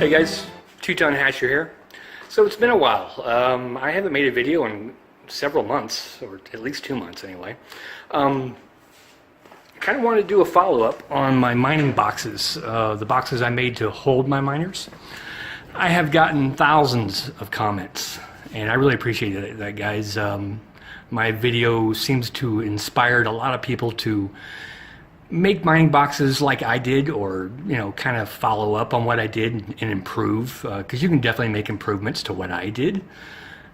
Hey guys, Two-Ton Hatcher here. So it's been a while. I haven't made a video in several months, or at least 2 months anyway. Kind of wanted to do a follow-up on my mining boxes, the boxes I made to hold my miners. I have gotten thousands of comments, and I really appreciate that, guys. My video seems to inspire a lot of people to make mining boxes like I did, or kind of follow up on what I did and improve, because you can definitely make improvements to what I did.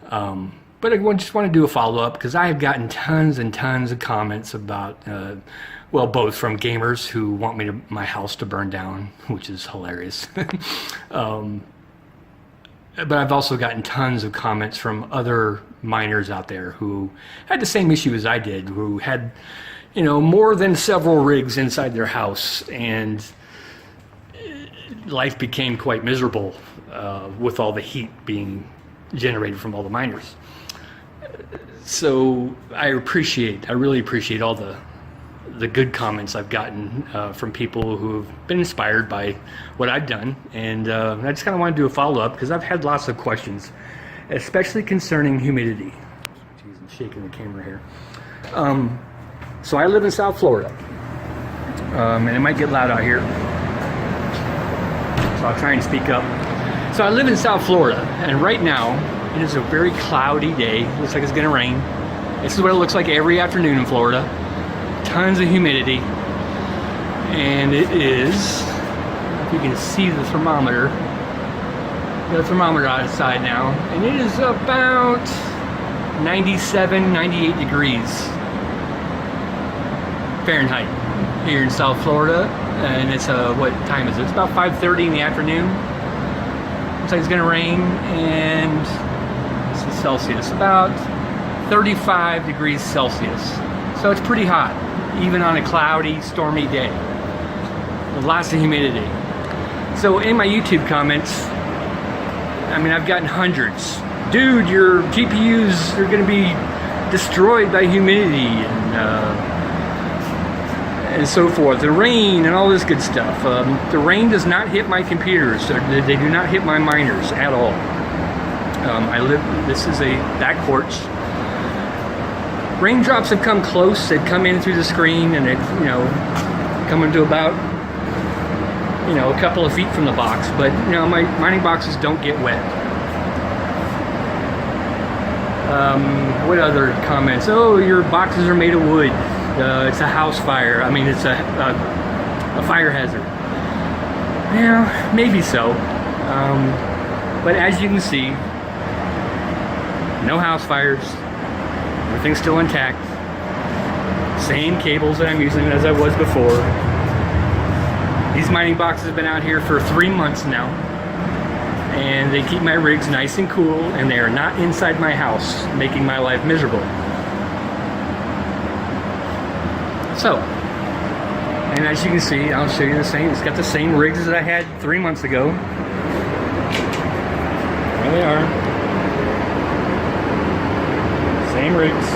But I just want to do a follow-up because I have gotten tons and tons of comments about, well, both from gamers who want my house to burn down, which is hilarious. But I've also gotten tons of comments from other miners out there who had the same issue as I did, who had more than several rigs inside their house, and life became quite miserable with all the heat being generated from all the miners. So I really appreciate all the good comments I've gotten from people who have been inspired by what I've done, and I just kind of want to do a follow-up because I've had lots of questions, especially concerning humidity. Jeez, I'm shaking the camera here. So I live in South Florida, and it might get loud out here, so I'll try and speak up. So I live in South Florida, and right now it is a very cloudy day. Looks like it's going to rain. This is what it looks like every afternoon in Florida. Tons of humidity, and it is, if you can see the thermometer outside now, and it is about 97, 98 degrees Fahrenheit here in South Florida, and it's what time is it? It's about 5:30 in the afternoon. Looks like it's gonna rain, and this is Celsius, about 35 degrees Celsius. So it's pretty hot, even on a cloudy, stormy day, with lots of humidity. So in my YouTube comments, I mean, I've gotten hundreds. Dude, your GPUs are gonna be destroyed by humidity, and so forth. The rain and all this good stuff. The rain does not hit my computers. They do not hit my miners at all. This is a back porch. Raindrops have come close. They've come in through the screen, and they've, come into about, a couple of feet from the box. But, my mining boxes don't get wet. What other comments? Oh, your boxes are made of wood. It's a house fire. I mean, it's a fire hazard. Yeah, maybe so. But as you can see, no house fires. Everything's still intact. Same cables that I'm using as I was before. These mining boxes have been out here for 3 months now, and they keep my rigs nice and cool, and they are not inside my house, making my life miserable. So, and as you can see, I'll show you the same. It's got the same rigs that I had 3 months ago. There they are. Same rigs.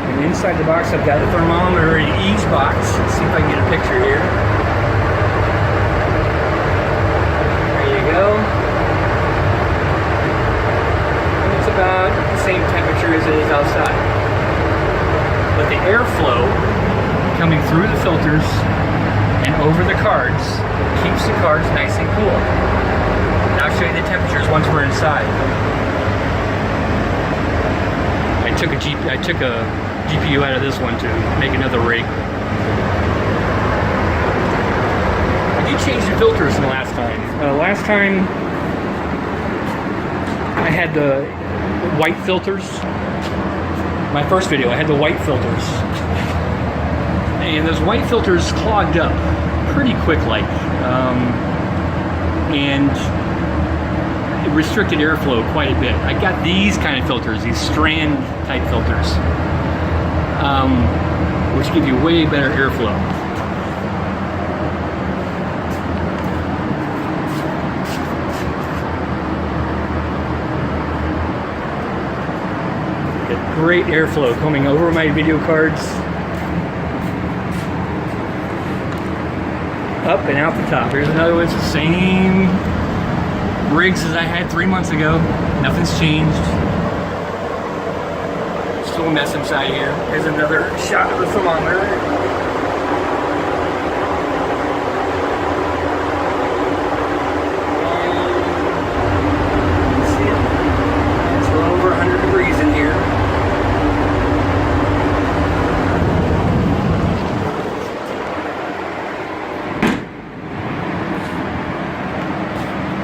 And inside the box, I've got a thermometer in each box. Let's see if I can get a picture here. There you go. And it's about the same temperature as it is outside. But the airflow coming through the filters and over the cards keeps the cards nice and cool. And I'll show you the temperatures once we're inside. I took a GPU out of this one to make another rig. I did change the filters from last time. Last time I had the white filters. My first video, I had the white filters, and those white filters clogged up pretty quick, and it restricted airflow quite a bit. I got these kind of filters, these strand type filters, which give you way better airflow. Great airflow coming over my video cards. up and out the top. Here's another one. It's the same rigs as I had 3 months ago. Nothing's changed. Still a mess inside here. Here's another shot of the thermometer.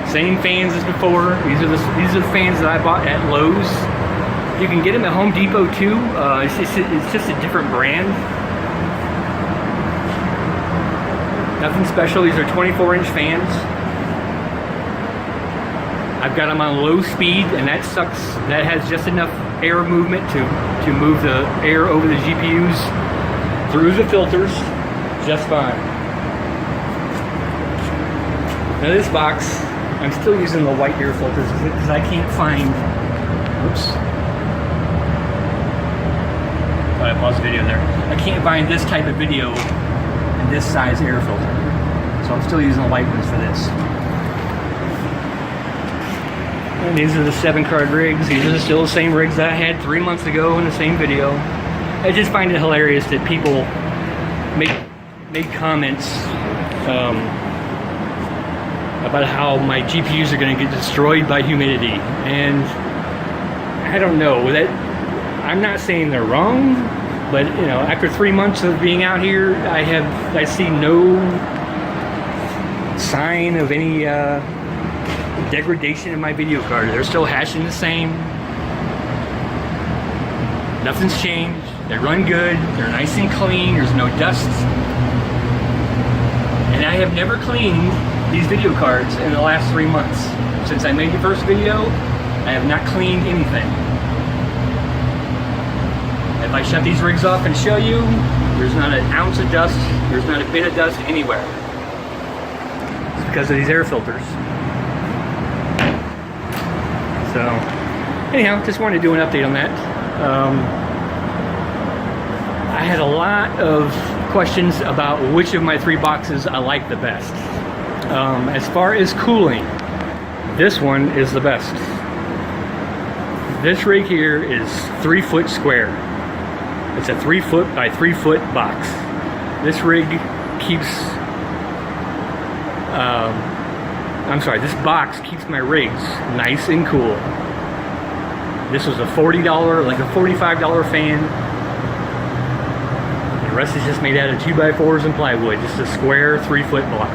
Same fans as before. These are the fans that I bought at Lowe's. You can get them at Home Depot too. It's just a different brand. Nothing special. These are 24-inch fans. I've got them on low speed, and that sucks. That has just enough air movement to move the air over the GPUs through the filters just fine. Now this box, I'm still using the white air filters because I can't find, oops. Oh, I paused the video there. I can't find this type of video in this size air filter. So I'm still using the white ones for this. And these are the 7-card rigs. These are still the same rigs that I had 3 months ago in the same video. I just find it hilarious that people make comments about how my GPUs are going to get destroyed by humidity, and I don't know that. I'm not saying they're wrong, but you know, after 3 months of being out here, I see no sign of any degradation in my video card. They're still hashing the same. Nothing's changed. They run good. They're nice and clean. There's no dust, and I have never cleaned these video cards in the last 3 months. Since I made the first video, I have not cleaned anything. If I shut these rigs off and show you, there's not an ounce of dust, there's not a bit of dust anywhere. It's because of these air filters. So, anyhow, just wanted to do an update on that. I had a lot of questions about which of my 3 boxes I like the best. As far as cooling, this one is the best. This rig here is 3 foot square. It's a 3 foot by 3 foot box. This rig keeps, this box keeps my rigs nice and cool. This was a $40, like a $45 fan. The rest is just made out of 2x4s and plywood. Just a square 3 foot block,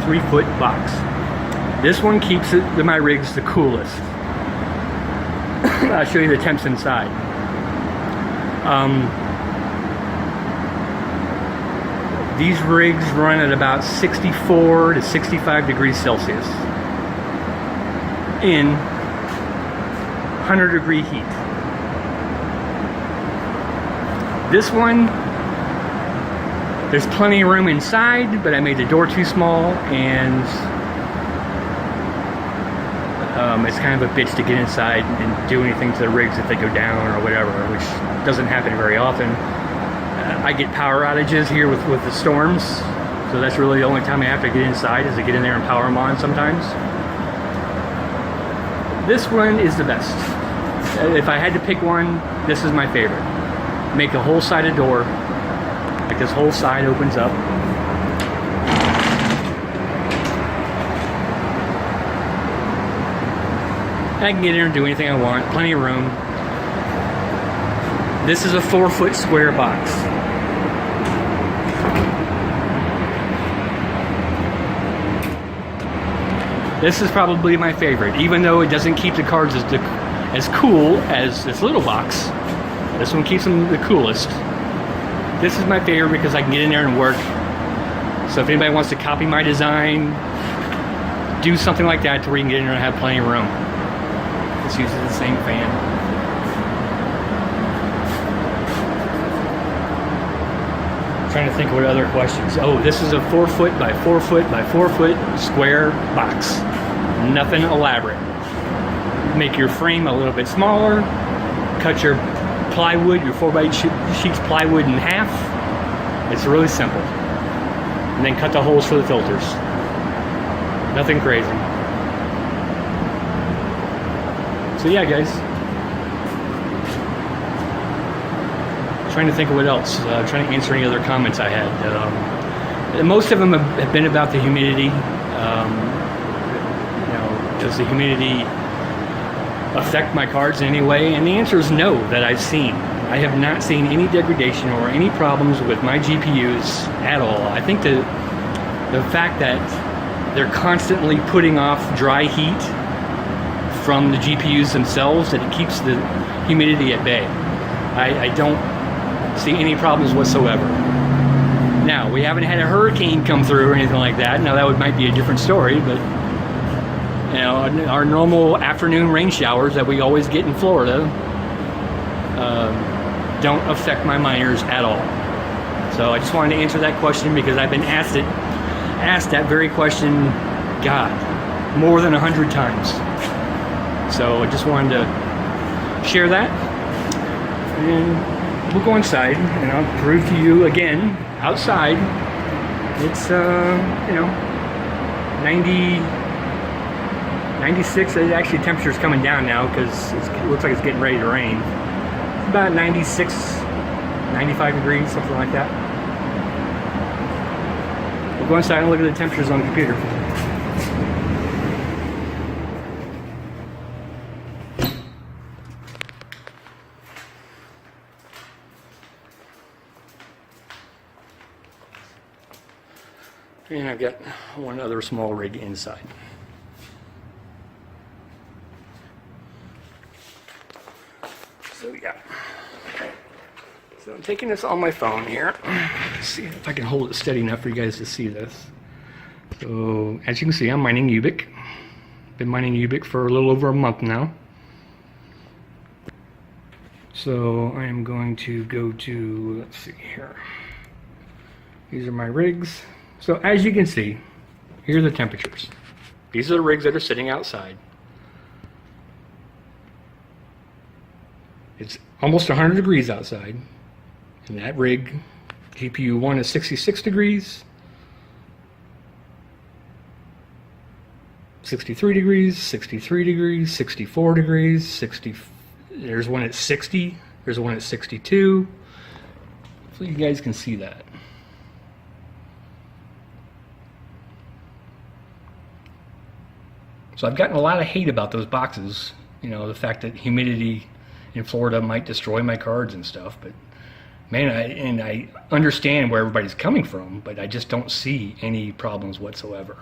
3 foot box. This one keeps my rigs the coolest. I'll show you the temps inside. These rigs run at about 64 to 65 degrees Celsius in 100-degree heat. This one, there's plenty of room inside, but I made the door too small, and it's kind of a bitch to get inside and do anything to the rigs if they go down or whatever, which doesn't happen very often. I get power outages here with the storms, so that's really the only time I have to get inside, is to get in there and power them on sometimes. This one is the best. If I had to pick one, this is my favorite. Make a whole sided door, like this whole side opens up. I can get in there and do anything I want, plenty of room. This is a 4 foot square box. This is probably my favorite, even though it doesn't keep the cards as cool as this little box. This one keeps them the coolest. This is my favorite because I can get in there and work. So if anybody wants to copy my design, do something like that to where you can get in there and have plenty of room. This uses the same fan. I'm trying to think of what other questions. Oh, this is a 4 foot by 4 foot by 4 foot square box. Nothing elaborate. Make your frame a little bit smaller. Cut your plywood, your 4x8 sheets plywood in half. It's really simple. and then cut the holes for the filters. Nothing crazy. So yeah, guys. Trying to think of what else. Trying to answer any other comments I had. Most of them have been about the humidity. Does the humidity affect my cards in any way? And the answer is no, that I've seen. I have not seen any degradation or any problems with my GPUs at all. I think the fact that they're constantly putting off dry heat from the GPUs themselves, that it keeps the humidity at bay. I don't see any problems whatsoever. Now, we haven't had a hurricane come through or anything like that. Now, that might be a different story, but our normal afternoon rain showers that we always get in Florida don't affect my miners at all. So I just wanted to answer that question because I've been asked that very question, God, more than 100 times. So I just wanted to share that, and we'll go inside and I'll prove to you again. Outside, it's 96. Actually, temperature's coming down now because it looks like it's getting ready to rain. About 96, 95 degrees, something like that. We'll go inside and look at the temperatures on the computer. And I've got one other small rig inside. So yeah. So I'm taking this on my phone here. Let's see if I can hold it steady enough for you guys to see this. So as you can see, I'm mining Ubik. Been mining Ubik for a little over a month now. So I am going to go to, let's see here. These are my rigs. So as you can see, here are the temperatures. These are the rigs that are sitting outside. It's almost 100 degrees outside. And that rig, GPU 1 is 66 degrees, 63 degrees, 63 degrees, 64 degrees, there's one at 60, there's one at 62. Hopefully you guys can see that. So I've gotten a lot of hate about those boxes, the fact that humidity in Florida might destroy my cards and stuff, but man, I understand where everybody's coming from, but I just don't see any problems whatsoever.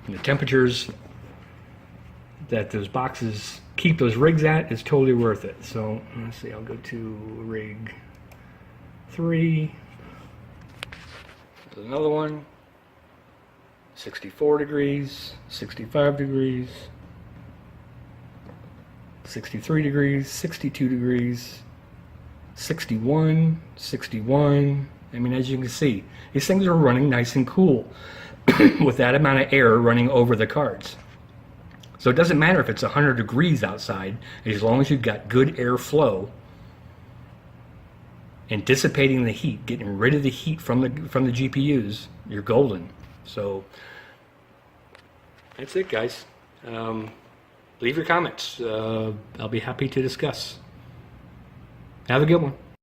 And the temperatures that those boxes keep those rigs at is totally worth it. So let's see, I'll go to rig 3. There's another one. 64 degrees, 65 degrees, 63 degrees, 62 degrees, 61, 61. I mean, as you can see, these things are running nice and cool with that amount of air running over the cards. So it doesn't matter if it's 100 degrees outside, as long as you've got good air flow and dissipating the heat, getting rid of the heat from the GPUs, you're golden. So that's it, guys. Leave your comments. I'll be happy to discuss. Have a good one.